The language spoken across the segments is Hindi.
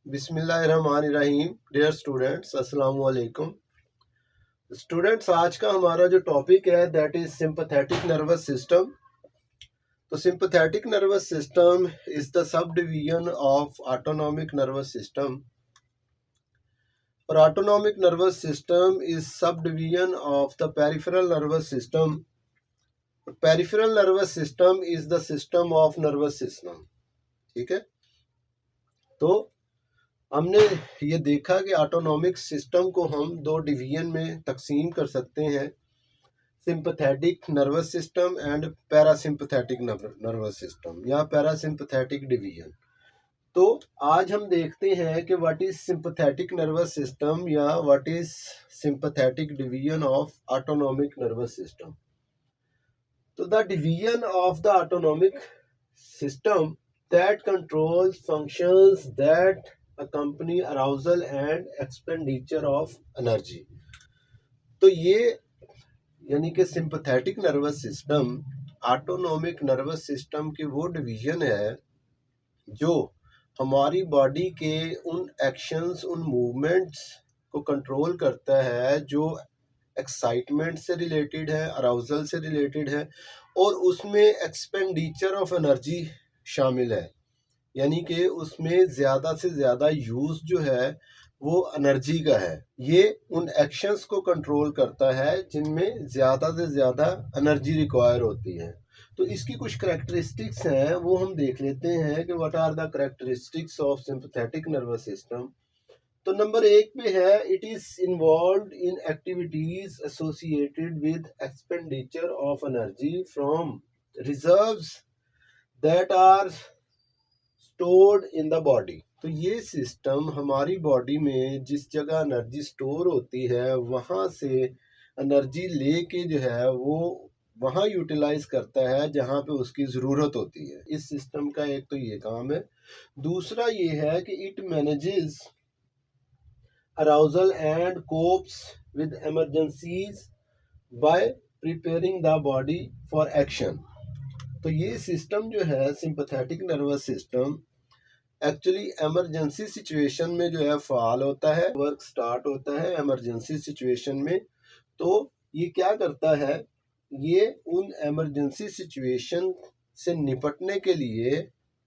बिस्मिल्लाहिर्रहमानिर्रहीम। डियर स्टूडेंट्स, अस्सलाम वालेकुम। स्टूडेंट्स, आज का हमारा जो टॉपिक है that is sympathetic nervous system. तो sympathetic nervous system is the subdivision of autonomic nervous system, और autonomic nervous system is subdivision of the peripheral nervous system. Peripheral nervous system is the system of nervous system. ठीक है, तो हमने ये देखा कि ऑटोनॉमिक सिस्टम को हम दो डिवीजन में तकसीम कर सकते हैं, sympathetic nervous system and parasympathetic nervous system या पैरासिम्पैथेटिक डिवीजन। तो आज हम देखते हैं कि what is sympathetic nervous system या what is sympathetic division of autonomic nervous system. तो the division of the autonomic system that controls functions that accompany arousal and expenditure of energy। तो ये यानी कि sympathetic nervous system autonomic nervous system की वो डिवीजन है जो हमारी बॉडी के उन एक्शंस, उन मूवमेंट्स को कंट्रोल करता है जो एक्साइटमेंट से रिलेटेड है, अराउजल से रिलेटेड है, और उसमें एक्सपेंडिचर ऑफ एनर्जी शामिल है, यानी कि उसमें ज़्यादा से ज़्यादा यूज़ जो है वो एनर्जी का है। ये उन एक्शंस को कंट्रोल करता है जिनमें ज़्यादा से ज़्यादा एनर्जी रिक्वायर होती है। तो इसकी कुछ करैक्टरिस्टिक्स हैं, वो हम देख लेते हैं कि what are the characteristics of sympathetic nervous system. तो नंबर 1 पे है, it is involved in activities associated with expenditure of energy from reserves that are stored in the body. तो ये सिस्टम हमारी बॉडी में जिस जगह एनर्जी स्टोर होती है वहाँ से एनर्जी लेके जो है वो वहाँ यूटिलाइज करता है जहाँ पे उसकी ज़रूरत होती है। इस सिस्टम का एक तो ये काम है। दूसरा ये है कि it manages arousal and copes with emergencies by preparing the body for action। तो ये सिस्टम जो है sympathetic nervous system actually emergency situation में जो है फ़ाल होता है, वर्क स्टार्ट होता है एमरजेंसी सिचुएशन में। तो ये क्या करता है, ये उन एमरजेंसी सिचुएशन से निपटने के लिए,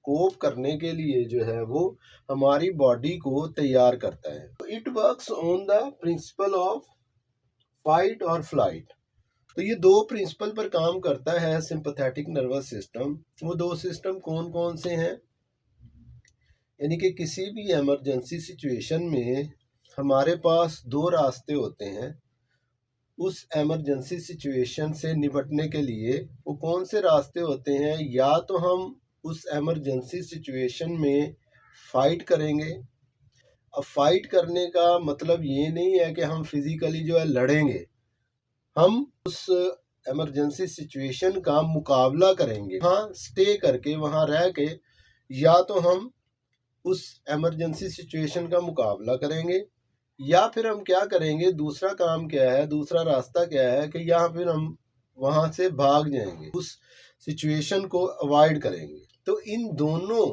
कोप करने के लिए जो है वो हमारी बॉडी को तैयार करता है। It works on the principle of fight और फ्लाइट। तो ये दो प्रिंसिपल पर काम करता है सिंपैथेटिक नर्वस सिस्टम। वो दो सिस्टम कौन कौन से हैं, यानी कि किसी भी एमरजेंसी सिचुएशन में हमारे पास दो रास्ते होते हैं उस एमरजेंसी सिचुएशन से निपटने के लिए। वो कौन से रास्ते होते हैं, या तो हम उस एमरजेंसी सिचुएशन में फाइट करेंगे। अब फाइट करने का मतलब ये नहीं है कि हम फिजिकली जो है लड़ेंगे, हम उस एमरजेंसी सिचुएशन का मुकाबला करेंगे, हाँ स्टे करके वहाँ रह के, या तो हम उस एमरजेंसी सिचुएशन का मुकाबला करेंगे, या फिर हम क्या करेंगे, दूसरा काम क्या है, दूसरा रास्ता क्या है कि या फिर हम वहाँ से भाग जाएंगे, उस सिचुएशन को अवॉइड करेंगे। तो इन दोनों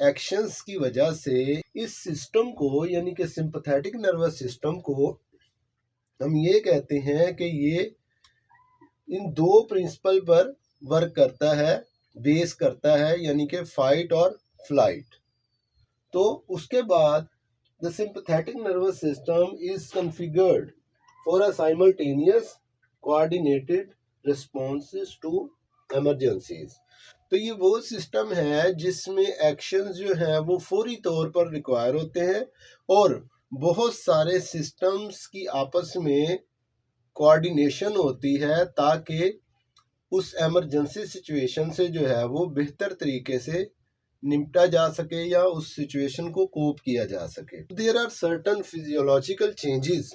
एक्शंस की वजह से इस सिस्टम को, यानी कि सिंपैथेटिक नर्वस सिस्टम को, हम ये कहते हैं कि ये इन दो प्रिंसिपल पर वर्क करता है, बेस करता है, यानी कि फाइट और फ्लाइट। तो उसके बाद the sympathetic nervous system is configured for a simultaneous coordinated responses to emergencies. तो ये वो सिस्टम है जिसमें एक्शंस जो हैं वो फौरी तौर पर रिक्वायर होते हैं, और बहुत सारे सिस्टम्स की आपस में कोऑर्डिनेशन होती है ताकि उस एमरजेंसी सिचुएशन से जो है वो बेहतर तरीके से निपटा जा सके या उस सिचुएशन को कोप किया जा सके। There are certain physiological changes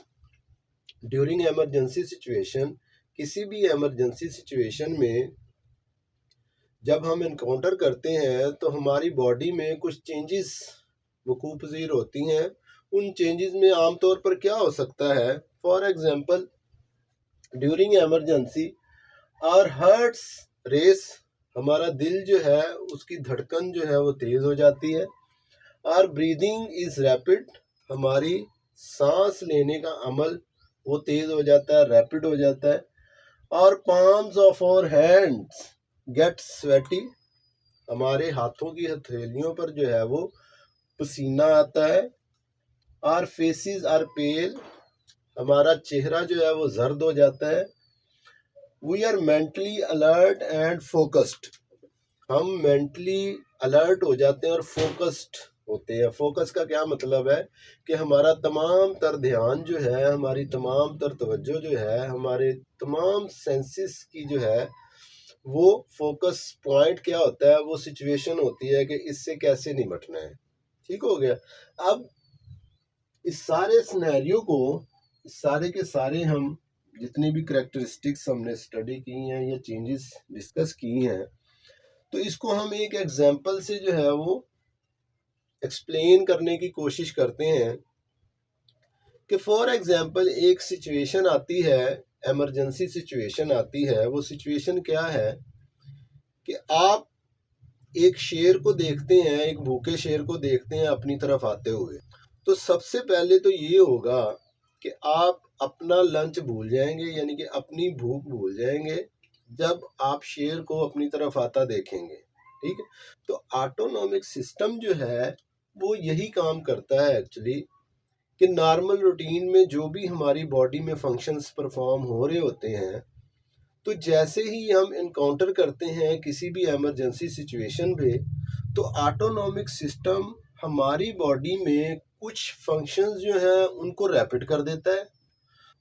during emergency situation. किसी भी एमरजेंसी सिचुएशन में जब हम इनकाउंटर करते हैं तो हमारी बॉडी में कुछ चेंजेस वकूअ पज़ीर होती हैं। उन चेंजेस में आमतौर पर क्या हो सकता है, for example during emergency our hearts race, हमारा दिल जो है उसकी धड़कन जो है वो तेज़ हो जाती है। आर ब्रीदिंग इज रैपिड, हमारी सांस लेने का अमल वो तेज हो जाता है, रैपिड हो जाता है। और palms of our hands get sweaty, हमारे हाथों की हथेलियों पर जो है वो पसीना आता है। आर फेसेस आर पेल, हमारा चेहरा जो है वो जर्द हो जाता है। We are mentally alert and focused, हम मेंटली अलर्ट हो जाते हैं और फोकस्ड होते हैं। फोकस का क्या मतलब है कि हमारा तमाम तर ध्यान जो है, हमारी तमाम तर तवज्जो जो है, हमारे तमाम सेंसेस की जो है वो फोकस पॉइंट क्या होता है, वो सिचुएशन होती है कि इससे कैसे निपटना है। ठीक हो गया। अब इस सारे सिनेरियो को, सारे के सारे हम जितनी भी करेक्टरिस्टिक्स हमने स्टडी की हैं या चेंजेस डिस्कस की हैं, तो इसको हम एक एग्जांपल से जो है वो एक्सप्लेन करने की कोशिश करते हैं कि फॉर एग्जांपल एक सिचुएशन आती है, इमरजेंसी सिचुएशन आती है। वो सिचुएशन क्या है कि आप एक शेर को देखते हैं, एक भूखे शेर को देखते हैं अपनी तरफ आते हुए। तो सबसे पहले तो ये होगा कि आप अपना लंच भूल जाएंगे, यानी कि अपनी भूख भूल जाएंगे जब आप शेर को अपनी तरफ आता देखेंगे। ठीक है, तो ऑटोनॉमिक सिस्टम जो है वो यही काम करता है एक्चुअली, कि नॉर्मल रूटीन में जो भी हमारी बॉडी में फंक्शंस परफॉर्म हो रहे होते हैं, तो जैसे ही हम इनकाउंटर करते हैं किसी भी इमरजेंसी सिचुएशन पे, तो ऑटोनॉमिक सिस्टम हमारी बॉडी में कुछ फंक्शंस जो हैं उनको रैपिड कर देता है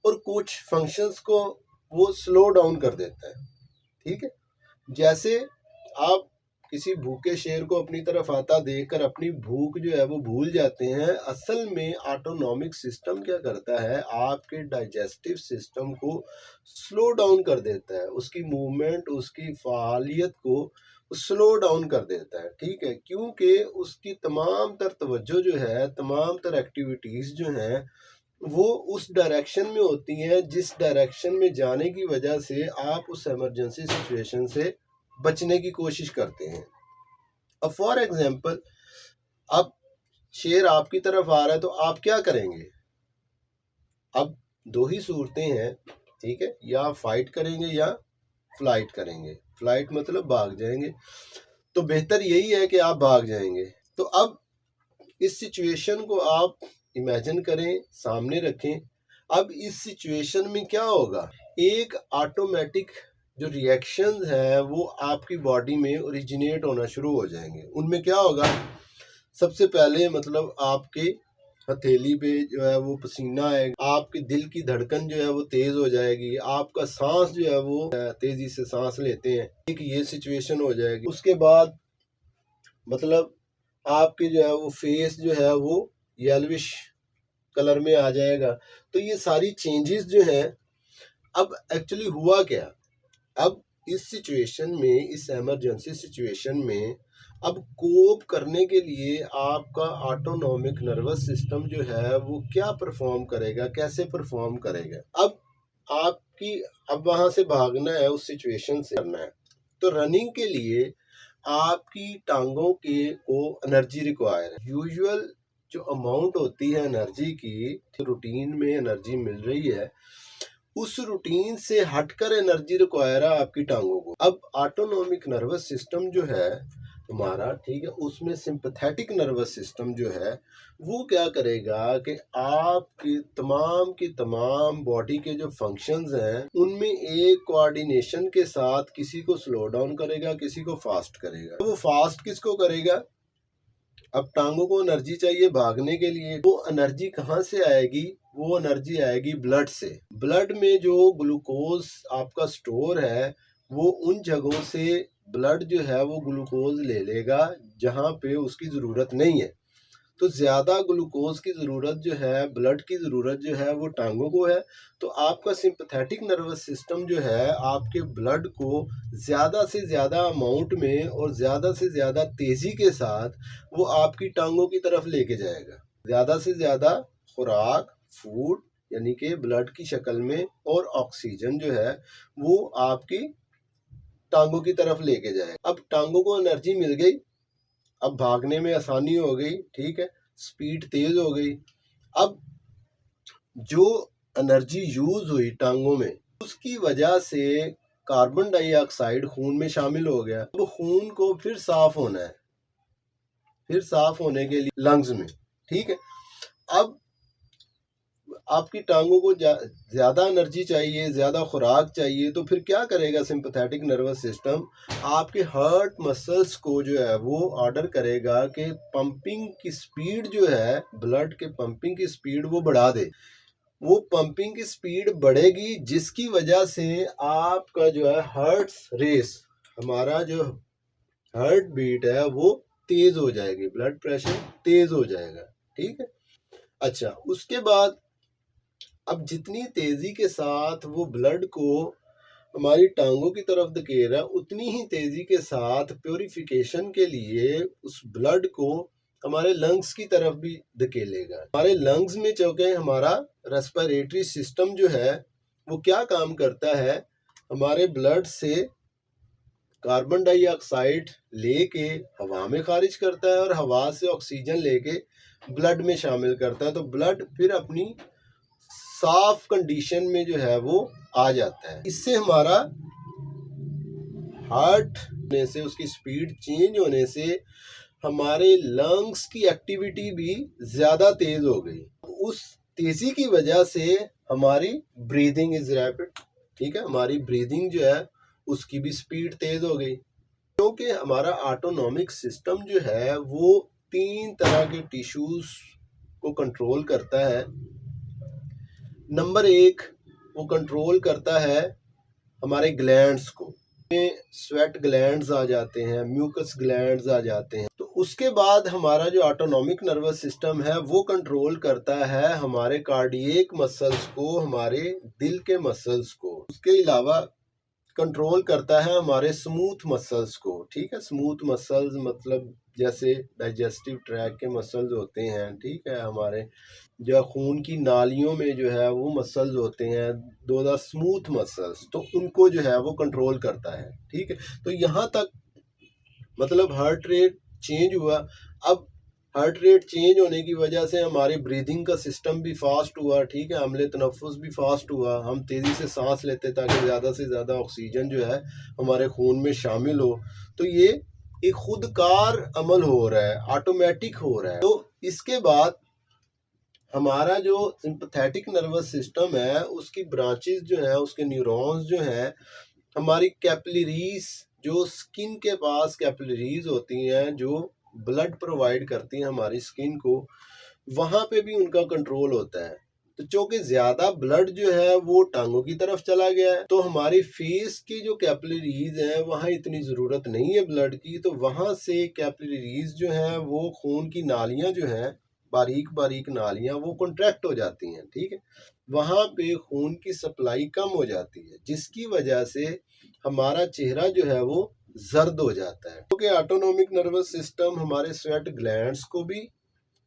और कुछ फंक्शंस को वो स्लो डाउन कर देता है। ठीक है, जैसे आप किसी भूखे शेर को अपनी तरफ आता देखकर अपनी भूख जो है वो भूल जाते हैं, असल में ऑटोनॉमिक सिस्टम क्या करता है, आपके डाइजेस्टिव सिस्टम को स्लो डाउन कर देता है, उसकी मूवमेंट, उसकी फालियत को स्लो डाउन कर देता है। ठीक है, क्योंकि उसकी तमाम तर तवज्जो जो है, तमाम तर एक्टिविटीज़ जो हैं वो उस डायरेक्शन में होती हैं जिस डायरेक्शन में जाने की वजह से आप उस इमरजेंसी सिचुएशन से बचने की कोशिश करते हैं। अब फॉर एग्जांपल, अब शेर आपकी तरफ आ रहा है तो आप क्या करेंगे? अब दो ही सूरतें हैं, ठीक है, या आप फाइट करेंगे या फ्लाइट करेंगे। फ्लाइट मतलब भाग जाएंगे, तो बेहतर यही है कि आप भाग जाएंगे। तो अब इस सिचुएशन को आप इमेजिन करें, सामने रखें। अब इस सिचुएशन में क्या होगा, एक ऑटोमेटिक जो रिएक्शंस है वो आपकी बॉडी में ओरिजिनेट होना शुरू हो जाएंगे। उनमें क्या होगा, सबसे पहले मतलब आपके हथेली पे जो है वो पसीना आएगा, आपके दिल की धड़कन जो है वो तेज हो जाएगी, आपका सांस जो है वो तेजी से सांस लेते हैं, एक ये सिचुएशन हो जाएगी। उसके बाद मतलब आपके जो है वो फेस जो है वो येल्विश कलर में आ जाएगा। तो ये सारी चेंजेस जो हैं, अब एक्चुअली हुआ क्या, अब इस सिचुएशन में, इस इमरजेंसी सिचुएशन में अब कोप करने के लिए आपका ऑटोनॉमिक नर्वस सिस्टम जो है वो क्या परफॉर्म करेगा, कैसे परफॉर्म करेगा। अब आपकी, अब वहां से भागना है, उस सिचुएशन से करना है, तो रनिंग के लिए आपकी टांगों के को एनर्जी रिक्वायर है। यूजुअल जो अमाउंट होती है एनर्जी की, रूटीन में एनर्जी मिल रही है, उस रूटीन से हटकर एनर्जी रिक्वायर है आपकी टांगों को। अब ऑटोनॉमिक नर्वस सिस्टम जो है हमारा, ठीक है, उसमें सिंपैथेटिक नर्वस सिस्टम जो है वो क्या करेगा कि आपकी तमाम की तमाम बॉडी के जो फंक्शंस हैं उनमें एक कोऑर्डिनेशन के साथ किसी को स्लो डाउन करेगा, किसी को फास्ट करेगा। वो फास्ट किसको करेगा, अब टांगों को एनर्जी चाहिए भागने के लिए, वो एनर्जी कहाँ से आएगी, वो एनर्जी आएगी ब्लड से। ब्लड में जो ग्लूकोज आपका स्टोर है, वो उन जगहों से ब्लड जो है वो ग्लूकोज ले लेगा जहाँ पे उसकी ज़रूरत नहीं है। तो ज़्यादा ग्लूकोज की ज़रूरत जो है, ब्लड की ज़रूरत जो है वो टांगों को है। तो आपका सिंपैथेटिक नर्वस सिस्टम जो है आपके ब्लड को ज़्यादा से ज़्यादा अमाउंट में और ज़्यादा से ज़्यादा तेज़ी के साथ वो आपकी टांगों की तरफ लेके जाएगा। ज़्यादा से ज़्यादा खुराक, फूड, यानी कि ब्लड की शक्ल में, और ऑक्सीजन जो है वो आपकी टांगों की तरफ लेके जाएगा। अब टांगों को एनर्जी मिल गई, अब भागने में आसानी हो गई, ठीक है, स्पीड तेज हो गई। अब जो एनर्जी यूज हुई टांगों में, उसकी वजह से कार्बन डाइऑक्साइड खून में शामिल हो गया। अब खून को फिर साफ होना है, फिर साफ होने के लिए लंग्स में, ठीक है। अब आपकी टांगों को ज्यादा एनर्जी चाहिए, ज्यादा खुराक चाहिए, तो फिर क्या करेगा सिंपैथेटिक नर्वस सिस्टम? आपके हार्ट मसल्स को जो है वो ऑर्डर करेगा कि पंपिंग की स्पीड जो है, ब्लड के पंपिंग की स्पीड वो बढ़ा दे। वो पंपिंग की स्पीड बढ़ेगी, जिसकी वजह से आपका जो है हार्ट रेस, हमारा जो हार्ट बीट है वो तेज हो जाएगी, ब्लड प्रेशर तेज हो जाएगा, ठीक है। अच्छा, उसके बाद अब जितनी तेजी के साथ वो ब्लड को हमारी टांगों की तरफ धकेला, उतनी ही तेजी के साथ प्योरिफिकेशन के लिए उस ब्लड को हमारे लंग्स की तरफ भी धकेलेगा। हमारे लंग्स में चूंकि हमारा रेस्पिरेटरी सिस्टम जो है वो क्या काम करता है, हमारे ब्लड से कार्बन डाइऑक्साइड लेके हवा में खारिज करता है और हवा से ऑक्सीजन लेके ब्लड में शामिल करता है। तो ब्लड फिर अपनी साफ कंडीशन में जो है वो आ जाता है। इससे हमारा हार्ट होने से, उसकी स्पीड चेंज होने से हमारे लंग्स की एक्टिविटी भी ज्यादा तेज हो गई। उस तेजी की वजह से हमारी ब्रीदिंग इज रैपिड, ठीक है, हमारी ब्रीदिंग जो है उसकी भी स्पीड तेज हो गई। क्योंकि हमारा ऑटोनॉमिक सिस्टम जो है वो 3 तरह के टिश्यूज को कंट्रोल करता है। नंबर 1, वो कंट्रोल करता है हमारे ग्लैंड्स को, स्वेट ग्लैंड्स आ जाते हैं, म्यूकस ग्लैंड्स आ जाते हैं। तो उसके बाद हमारा जो ऑटोनॉमिक नर्वस सिस्टम है वो कंट्रोल करता है हमारे कार्डियक मसल्स को, हमारे दिल के मसल्स को। उसके अलावा कंट्रोल करता है हमारे स्मूथ मसल्स को, ठीक है। स्मूथ मसल्स मतलब जैसे डाइजेस्टिव ट्रैक के मसल्स होते हैं, ठीक है, हमारे जो खून की नालियों में जो है वो मसल्स होते हैं, दो द स्मूथ मसल्स, तो उनको जो है वो कंट्रोल करता है, ठीक है। तो यहाँ तक मतलब हार्ट रेट चेंज हुआ। अब हार्ट रेट चेंज होने की वजह से हमारे ब्रीदिंग का सिस्टम भी फास्ट हुआ, ठीक है, हमले तनफ्फुस भी फास्ट हुआ, हम तेज़ी से सांस लेते ताकि ज़्यादा से ज़्यादा ऑक्सीजन जो है हमारे खून में शामिल हो। तो ये एक खुदकार अमल हो रहा है, ऑटोमेटिक हो रहा है। तो इसके बाद हमारा जो सिंपैथेटिक नर्वस सिस्टम है उसकी ब्रांचेस जो है, उसके न्यूरॉन्स जो हैं, हमारी कैपिलरीज, जो स्किन के पास कैपिलरीज होती हैं जो ब्लड प्रोवाइड करती हैं हमारी स्किन को, वहाँ पे भी उनका कंट्रोल होता है। तो चूंकि ज्यादा ब्लड जो है वो टांगों की तरफ चला गया है, तो हमारी फेस की जो कैपिलरीज हैं वहाँ इतनी जरूरत नहीं है ब्लड की, तो वहाँ से कैपिलरीज जो हैं वो खून की नालियां जो हैं, बारीक बारीक नालियां, वो कॉन्ट्रैक्ट हो जाती हैं, ठीक है। वहाँ पे खून की सप्लाई कम हो जाती है, जिसकी वजह से हमारा चेहरा जो है वो जर्द हो जाता है। क्योंकि ऑटोनॉमिक नर्वस सिस्टम हमारे स्वेट ग्लैंड्स को भी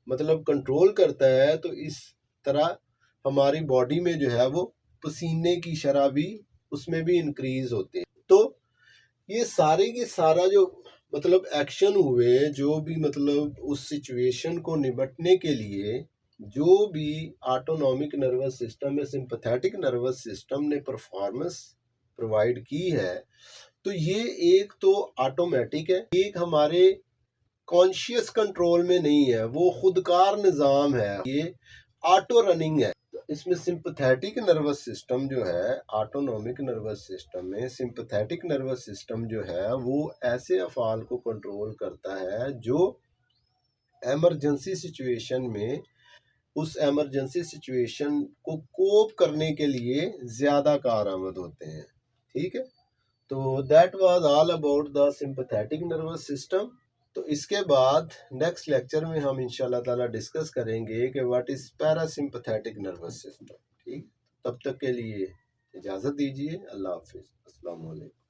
मतलब कंट्रोल करता है, तो इस तरह हमारी बॉडी में जो है वो पसीने की शरह भी उसमें भी इंक्रीज होते हैं। तो ये सारे के सारा जो मतलब एक्शन हुए, जो भी मतलब उस सिचुएशन को निपटने के लिए जो भी ऑटोनॉमिक नर्वस सिस्टम या सिंपैथेटिक नर्वस सिस्टम ने परफॉर्मेंस प्रोवाइड की है, तो ये एक तो ऑटोमेटिक है, एक हमारे कॉन्शियस कंट्रोल में नहीं है, वो खुदकार निज़ाम है, ये ऑटो रनिंग है। इसमें सिंपैथेटिक नर्वस सिस्टम जो है, ऑटोनॉमिक नर्वस सिस्टम में सिंपैथेटिक नर्वस सिस्टम जो है वो ऐसे अफाल को कंट्रोल करता है जो एमरजेंसी सिचुएशन में उस एमरजेंसी सिचुएशन को कोप करने के लिए ज़्यादा कारआमद होते हैं, ठीक है। तो that was all about the sympathetic nervous system. तो इसके बाद नेक्स्ट लेक्चर में हम इंशाल्लाह ताला डिस्कस करेंगे कि what is parasympathetic nervous system, ठीक। तब तक के लिए इजाज़त दीजिए, अल्लाह हाफिज़, अस्सलाम वालेकुम।